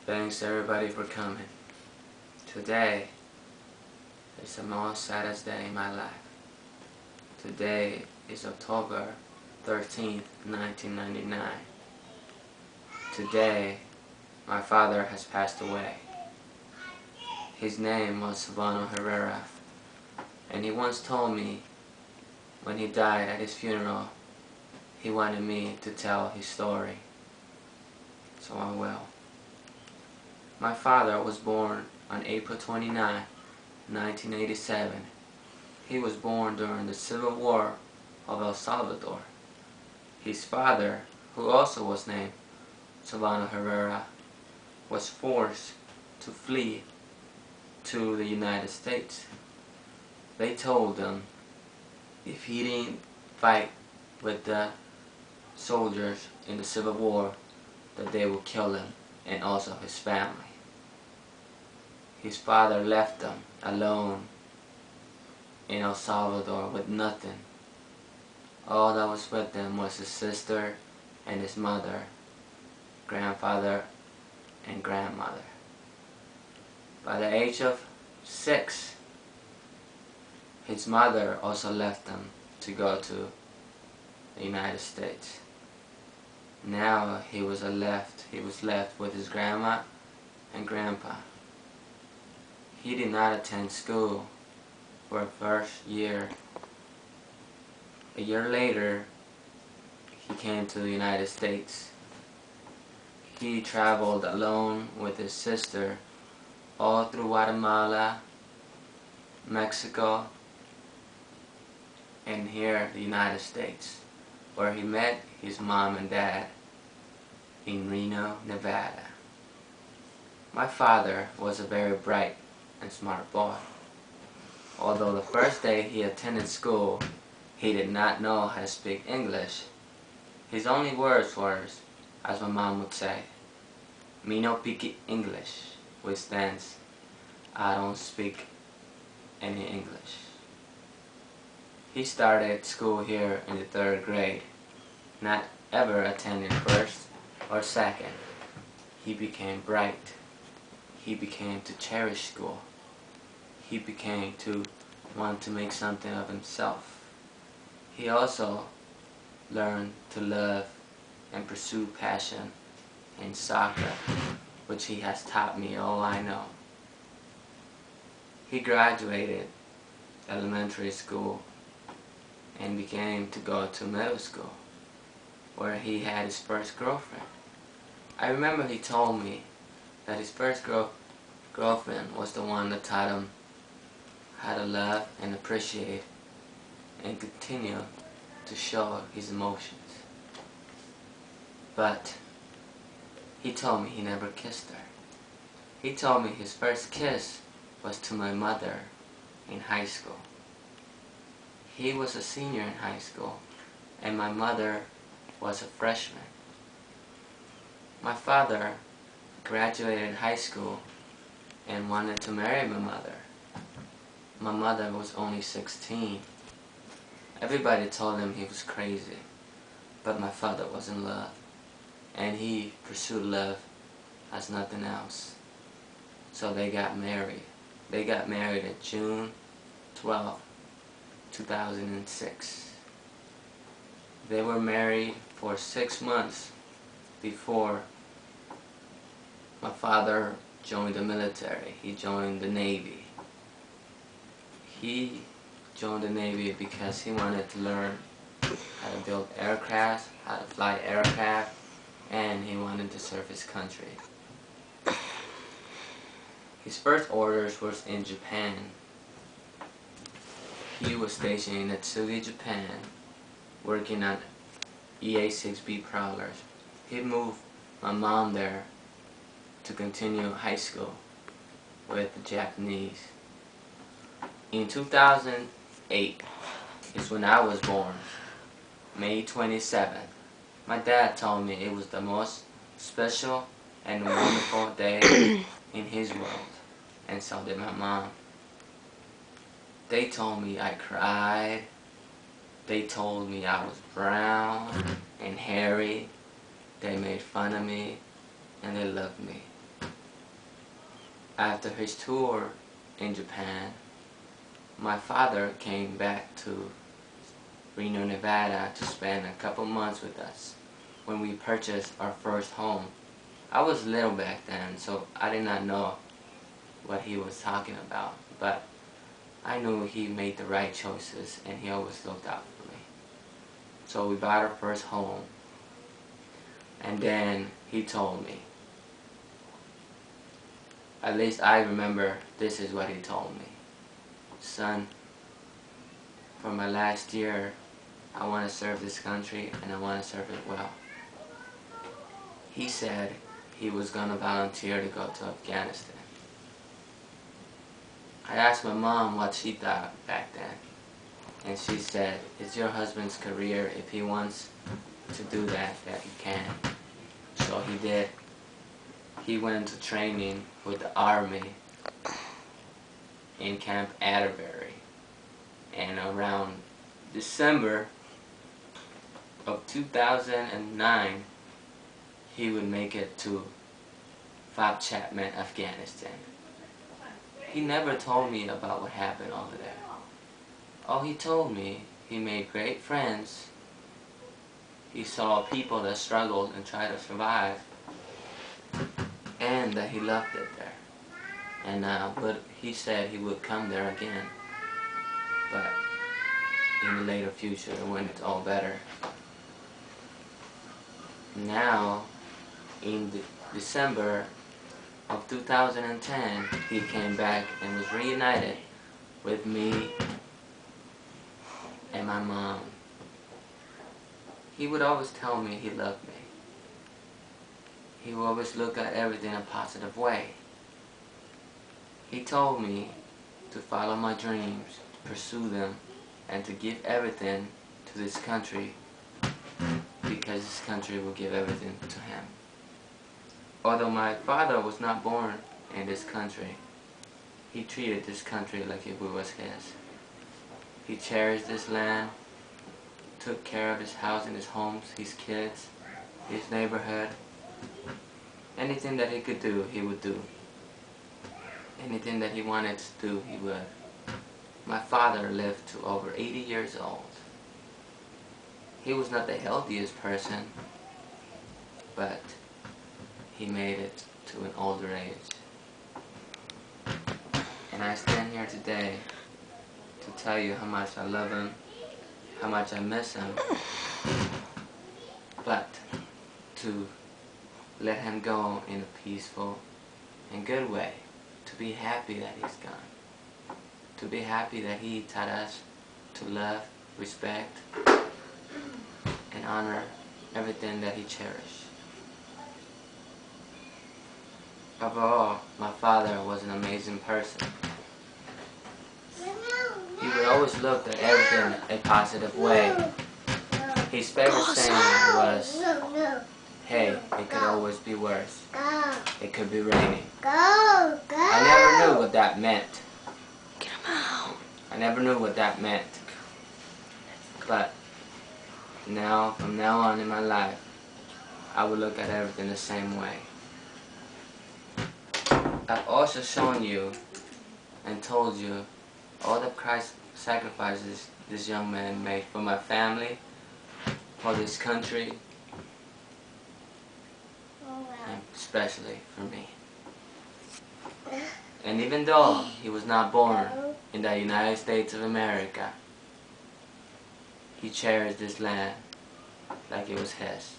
Thanks everybody for coming. Today is the most saddest day in my life. Today is October 13th, 1999. Today, my father has passed away. His name was Silvano Herrera, and he once told me when he died at his funeral, he wanted me to tell his story. So I will. My father was born on April 29, 1987. He was born during the Civil War of El Salvador. His father, who also was named Silvano Herrera, was forced to flee to the United States. They told him if he didn't fight with the soldiers in the Civil War, that they would kill him and also his family. His father left them alone in El Salvador with nothing. All that was with them was his sister and his mother, grandfather and grandmother. By the age of 6, his mother also left them to go to the United States. Now he was left with his grandma and grandpa. He did not attend school for the first year. A year later, he came to the United States. He traveled alone with his sister all through Guatemala, Mexico, and here, the United States, where he met his mom and dad in Reno, Nevada. My father was a very bright and smart boy. Although the first day he attended school, he did not know how to speak English. His only words were, as my mom would say, "Me no pique English," which stands, I don't speak any English. He started school here in the 3rd grade, not ever attending 1st or 2nd. He became bright. He became to cherish school. He became to want to make something of himself. He also learned to love and pursue passion in soccer, which he has taught me all I know. He graduated elementary school and began to go to middle school, where he had his first girlfriend. I remember he told me that his first girlfriend was the one that taught him how to love and appreciate and continue to show his emotions. But he told me he never kissed her. He told me his first kiss was to my mother in high school. He was a senior in high school, and my mother was a freshman. My father graduated high school and wanted to marry my mother. My mother was only 16. Everybody told him he was crazy, but my father was in love, and he pursued love as nothing else. So they got married. They got married on June 12, 2006. They were married for 6 months before my father joined the military. He joined the Navy. He joined the Navy because he wanted to learn how to build aircraft, how to fly aircraft, and he wanted to serve his country. His first orders was in Japan. He was stationed in Atsugi, Japan, working on EA-6B prowlers. He moved my mom there to continue high school with the Japanese. In 2008 is when I was born, May 27th. My dad told me it was the most special and wonderful day in his world, and so did my mom. They told me I cried. They told me I was brown and hairy. They made fun of me and they loved me. After his tour in Japan, my father came back to Reno, Nevada to spend a couple months with us when we purchased our first home. I was little back then, so I did not know what he was talking about, but I knew he made the right choices and he always looked out for me. So we bought our first home, and then he told me, at least I remember this is what he told me. Son, for my last year, I want to serve this country and I want to serve it well. He said he was going to volunteer to go to Afghanistan. I asked my mom what she thought back then, and she said, it's your husband's career. If he wants to do that he can. So he did. He went to training with the Army in Camp Atterbury, and around December of 2009 he would make it to Fort Chapman, Afghanistan. He never told me about what happened over there. All he told me, he made great friends. He saw people that struggled and tried to survive, and that he loved it there. And but he said he would come there again, but in the later future when it's all better. Now, in December of 2010, he came back and was reunited with me and my mom. He would always tell me he loved me. He would always look at everything in a positive way. He told me to follow my dreams, to pursue them, and to give everything to this country, because this country will give everything to him. Although my father was not born in this country, he treated this country like it was his. He cherished this land, took care of his house and his homes, his kids, his neighborhood. Anything that he could do, he would do. Anything that he wanted to do, he would. My father lived to over 80 years old. He was not the healthiest person, but he made it to an older age. And I stand here today to tell you how much I love him, how much I miss him, but to let him go in a peaceful and good way, to be happy that he's gone, to be happy that he taught us to love, respect, and honor everything that he cherished. Overall, my father was an amazing person. He would always look at everything a positive way. His favorite saying was, hey, it could always be worse. It could be raining. I never knew what that meant. I never knew what that meant. But now, from now on in my life, I would look at everything the same way. I've also shown you and told you all the Christ sacrifices this young man made for my family, for this country, and especially for me. And even though he was not born in the United States of America, he cherished this land like it was his.